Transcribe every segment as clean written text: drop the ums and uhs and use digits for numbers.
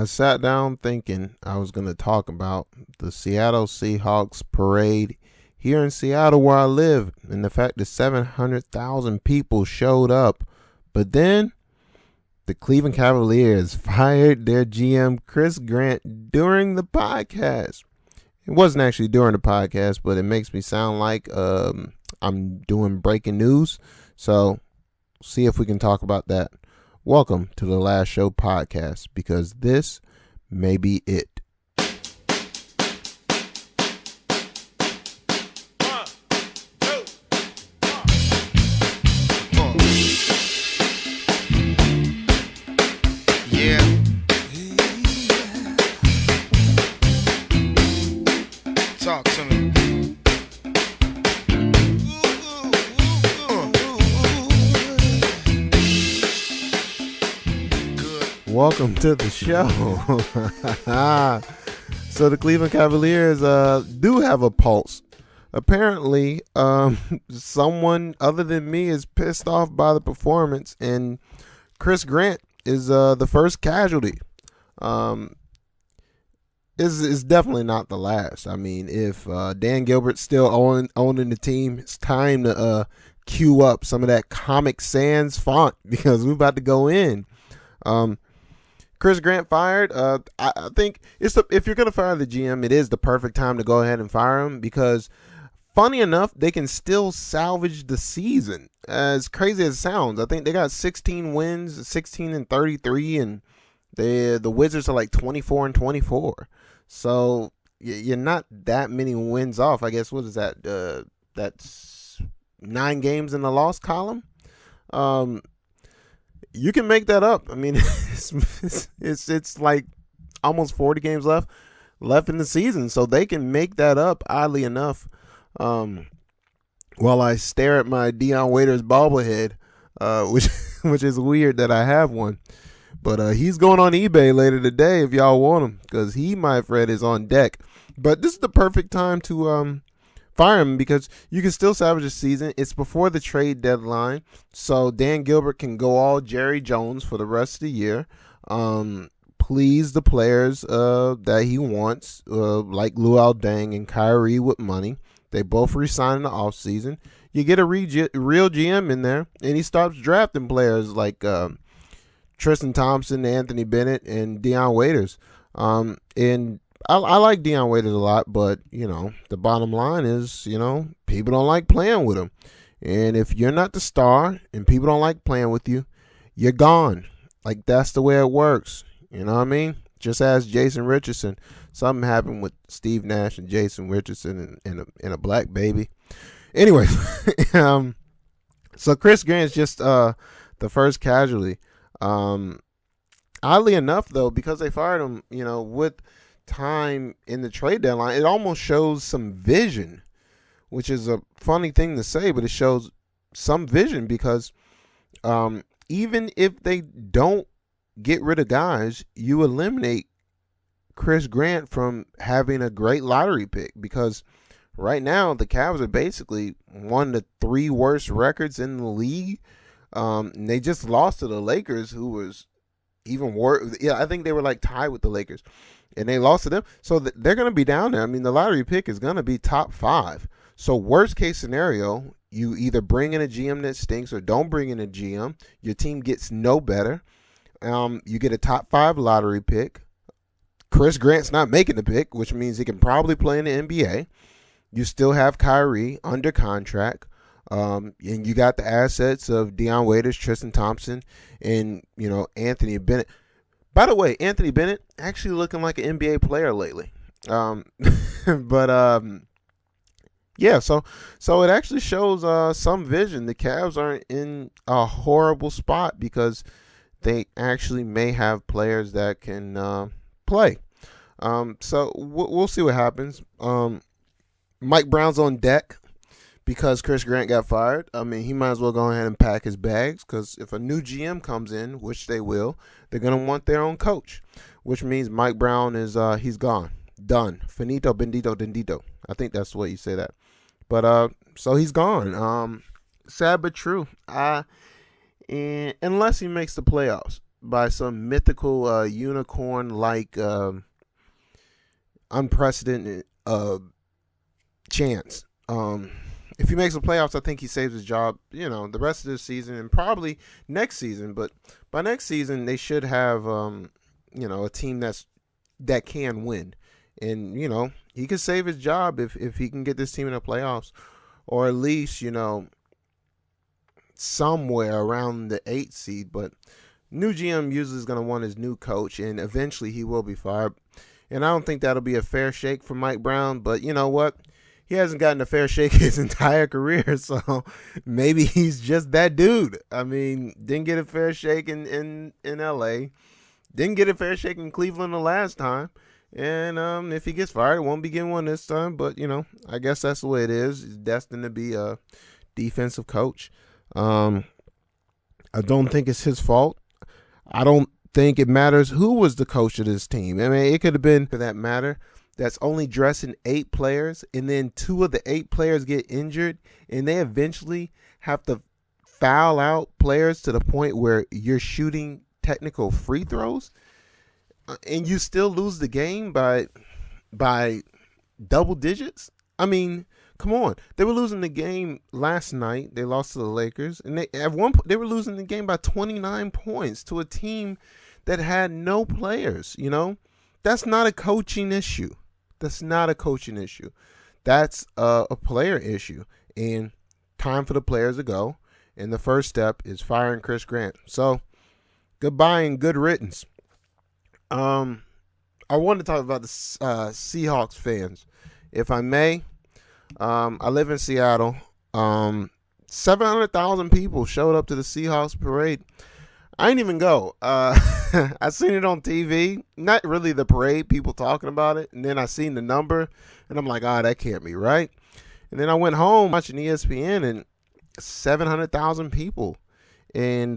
I sat down thinking I was going to talk about the Seattle Seahawks Parade here in Seattle where I live, and the fact that 700,000 people showed up. But then the Cleveland Cavaliers fired their GM Chris Grant during the podcast. It wasn't actually during the podcast, but it makes me sound like I'm doing breaking news. So see if we can talk about that. Welcome to the Last Show podcast, because this may be it. Talk to me. Welcome to the show. So the Cleveland Cavaliers do have a pulse. Apparently, someone other than me is pissed off by the performance, and Chris Grant is the first casualty. Is definitely not the last. I mean, if Dan Gilbert's still owning the team, it's time to cue up some of that Comic Sans font, because we're about to go in. Chris Grant fired. I think if you're going to fire the GM, it is the perfect time to go ahead and fire him, because funny enough, they can still salvage the season. As crazy as it sounds, I think they got 16 wins, 16-33, and the Wizards are like 24-24. So you're not that many wins off. I guess, what is that? That's 9 games in the loss column. You can make that up. I mean, it's like almost 40 games left in the season, so they can make that up. Oddly enough, while I stare at my Dion Waiters bobblehead, which is weird that I have one, but he's going on eBay later today if y'all want him, because my friend is on deck. But this is the perfect time to fire him, because you can still salvage the season. It's before the trade deadline, so Dan Gilbert can go all Jerry Jones for the rest of the year. Please the players that he wants, like Luol Deng and Kyrie, with money. They both re-sign in the offseason. You get a real GM in there, and he starts drafting players like Tristan Thompson, Anthony Bennett, and Dion Waiters. And I like Dion Waiters a lot, but, the bottom line is, people don't like playing with him. And if you're not the star and people don't like playing with you, you're gone. Like, that's the way it works. You know what I mean? Just ask Jason Richardson. Something happened with Steve Nash and Jason Richardson and a black baby. Anyway, so Chris Grant's just the first casualty. Oddly enough, though, because they fired him, with time in the trade deadline, it almost shows some vision, which is a funny thing to say, but it shows some vision, because even if they don't get rid of guys, you eliminate Chris Grant from having a great lottery pick, because right now the Cavs are basically one of the 3 worst records in the league. And they just lost to the Lakers, who was even worse. Yeah, I think they were like tied with the Lakers, and they lost to them. So they're going to be down there. I mean, the lottery pick is going to be top 5. So worst case scenario, you either bring in a GM that stinks or don't bring in a GM. Your team gets no better. You get a top 5 lottery pick. Chris Grant's not making the pick, which means he can probably play in the NBA. You still have Kyrie under contract. And you got the assets of Dion Waiters, Tristan Thompson, and, Anthony Bennett. By the way, Anthony Bennett actually looking like an NBA player lately. Yeah, so it actually shows some vision. The Cavs aren't in a horrible spot, because they actually may have players that can play. So we'll see what happens. Mike Brown's on deck because Chris Grant got fired. I mean, he might as well go ahead and pack his bags, because if a new GM comes in, which they will, they're going to want their own coach, which means Mike Brown is he's gone. Done. Finito, bendito, dendito. I think that's the way you say that. But so he's gone. Sad but true. And unless he makes the playoffs, by some mythical unicorn like unprecedented chance. If he makes the playoffs, I think he saves his job, the rest of this season and probably next season. But by next season, they should have, a team that can win. And, he could save his job if he can get this team in the playoffs, or at least, somewhere around the 8th seed. But new GM usually is going to want his new coach, and eventually he will be fired. And I don't think that'll be a fair shake for Mike Brown. But you know what? He hasn't gotten a fair shake his entire career, so maybe he's just that dude. I mean, didn't get a fair shake in L.A., didn't get a fair shake in Cleveland the last time, and if he gets fired, it won't be getting one this time, but, I guess that's the way it is. He's destined to be a defensive coach. I don't think it's his fault. I don't think it matters who was the coach of this team. I mean, it could have been, for that matter, that's only dressing 8 players, and then 2 of the 8 players get injured, and they eventually have to foul out players to the point where you're shooting technical free throws, and you still lose the game by double digits. I mean, come on. They were losing the game last night. They lost to the Lakers, and they were losing the game by 29 points to a team that had no players. That's not a coaching issue. That's not a coaching issue. That's a player issue. And time for the players to go. And the first step is firing Chris Grant. So, goodbye and good riddance. I want to talk about the Seahawks fans, if I may. I live in Seattle. 700,000 people showed up to the Seahawks Parade. I didn't even go. I seen it on TV. Not really the parade, people talking about it. And then I seen the number, and I'm like, that can't be right. And then I went home watching ESPN, and 700,000 people. And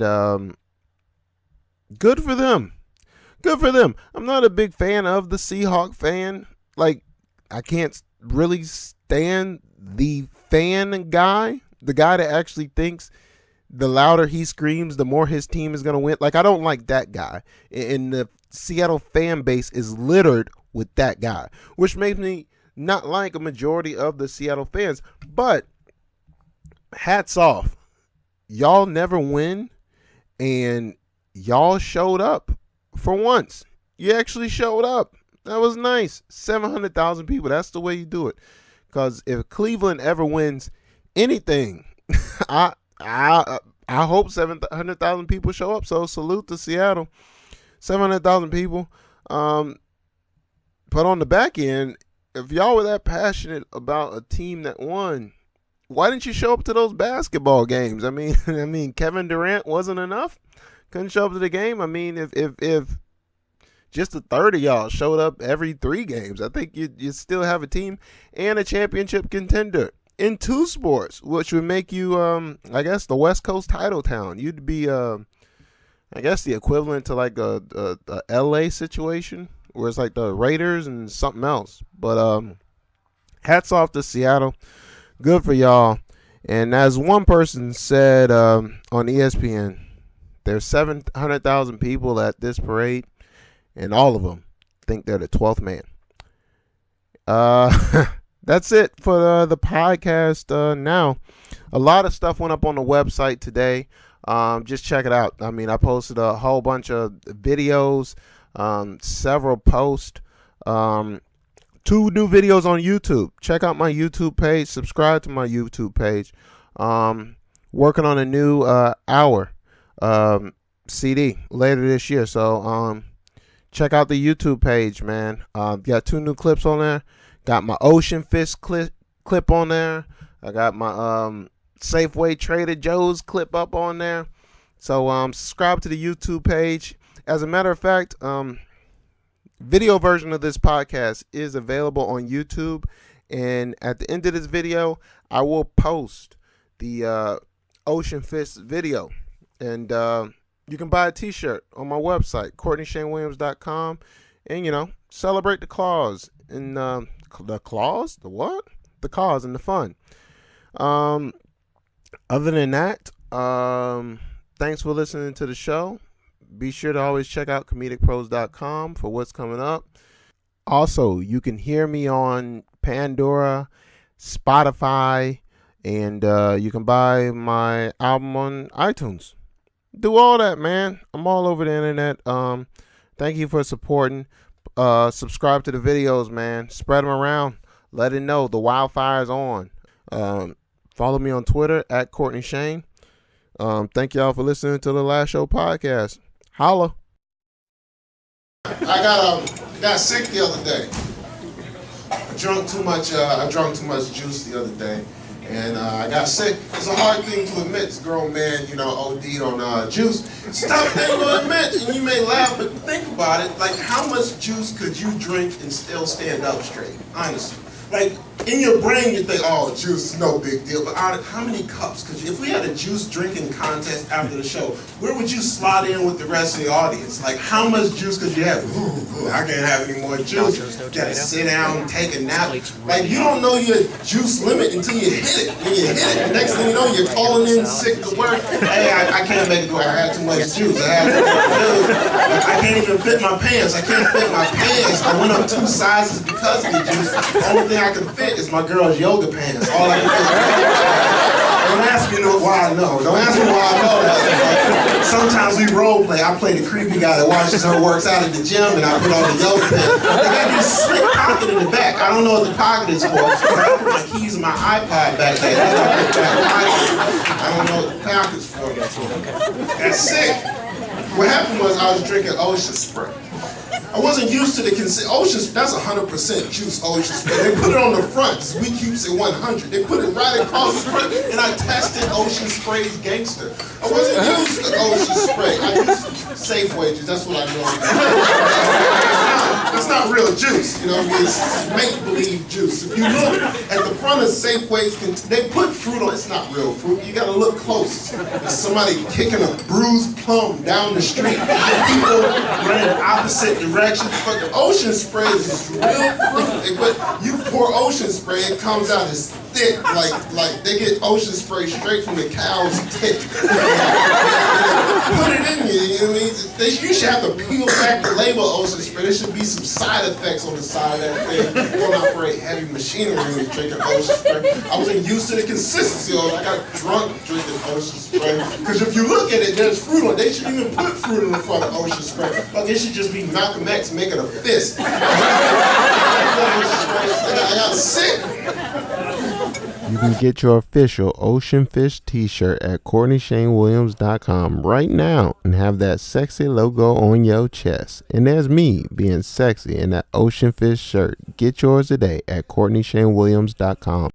good for them. Good for them. I'm not a big fan of the Seahawk fan. Like, I can't really stand the fan guy. The guy that actually thinks the louder he screams, the more his team is going to win. Like, I don't like that guy. And the Seattle fan base is littered with that guy, which makes me not like a majority of the Seattle fans. But hats off. Y'all never win, and y'all showed up for once. You actually showed up. That was nice. 700,000 people. That's the way you do it. Because if Cleveland ever wins anything, I hope 700,000 people show up. So salute to Seattle. 700,000 people. But on the back end, if y'all were that passionate about a team that won, why didn't you show up to those basketball games? I mean, Kevin Durant wasn't enough. Couldn't show up to the game. I mean, if just a third of y'all showed up every 3 games, I think you still have a team and a championship contender in 2 sports, which would make you, I guess, the West Coast title town. You'd be, I guess, the equivalent to like a LA situation, where it's like the Raiders and something else. But hats off to Seattle. Good for y'all. And as one person said on ESPN, there's 700,000 people at this parade, and all of them think they're the 12th man. That's it for the podcast now. A lot of stuff went up on the website today. Just check it out. I mean, I posted a whole bunch of videos, several posts, 2 new videos on YouTube. Check out my YouTube page. Subscribe to my YouTube page. Working on a new hour CD later this year. So check out the YouTube page, man. Got 2 new clips on there. Got my Ocean Fist clip on there. I got my Safeway Trader Joe's clip up on there. So subscribe to the YouTube page. As a matter of fact, video version of this podcast is available on YouTube. And at the end of this video, I will post the Ocean Fist video. And you can buy a t-shirt on my website, CourtneyShaneWilliams.com. And, celebrate the cause. And the clause? The what? The cause and the fun. Other than that, thanks for listening to the show. be sure to always check out comedicpros.com for what's coming up. Also, you can hear me on Pandora, Spotify, and you can buy my album on iTunes. Do all that, man. I'm all over the internet. Thank you for supporting. Subscribe to the videos, man. Spread them around. Let it know the wildfire's on. Follow me on Twitter at Courtney Shane. Thank y'all for listening to the Last Show podcast. Holla. I got sick the other day. I drank too much juice the other day, and I got sick. It's a hard thing to admit. This grown man, OD'd on juice. Stop thing to admit, and you may laugh, but think about it. Like, how much juice could you drink and still stand up straight? Honestly. Like, in your brain, you think, oh, juice is no big deal. But how many cups could you, if we had a juice drinking contest after the show, where would you slot in with the rest of the audience? Like, how much juice could you have? Ooh, I can't have any more juice. You gotta sit down, take a nap. Like, you don't know your juice limit until you hit it. When you hit it, the next thing you know, you're calling in sick to work. Hey, I can't make it go. I had too much juice. I can't even fit my pants. I can't fit my pants. I went up 2 sizes because of the juice. The only thing I can fit is my girl's yoga pants. All I can fit is don't ask me why I know. Don't ask me why I know that. Sometimes we role play. I play the creepy guy that watches her works out at the gym, and I put on the yoga pants. They got this slick pocket in the back. I don't know what the pocket is for. I put my keys and my iPod back there. I don't know what the pocket's for. That's sick. What happened was I was drinking Ocean Spray. I wasn't used to the Ocean. That's 100% juice Ocean Spray. They put it on the front. We keeps it 100. They put it right across the front, and I tested Ocean Spray's gangster. I wasn't used to Ocean Spray. I used Safeway juice. That's what I know. It's not real juice. It's make-believe juice. If you look at the front of Safeway's, they put fruit on. It's not real fruit. You got to look close. There's somebody kicking a bruised plum down the street. People running opposite directions. But the Ocean Spray is real fruit. But you pour Ocean Spray, it comes out as thick, like they get Ocean Spray straight from the cow's tit. Put it in you. You should have to peel back the label of Ocean Spray. There should be some side effects on the side of that thing. You don't operate heavy machinery when you're drinking Ocean Spray. I wasn't used to the consistency of it. I got drunk drinking Ocean Spray. Because if you look at it, there's fruit on it. They shouldn't even put fruit in the front of Ocean Spray. Like, it should just be Malcolm X making a fist. I got sick. You can get your official Ocean Fish t-shirt at CourtneyShaneWilliams.com right now and have that sexy logo on your chest. And there's me being sexy in that Ocean Fish shirt. Get yours today at CourtneyShaneWilliams.com.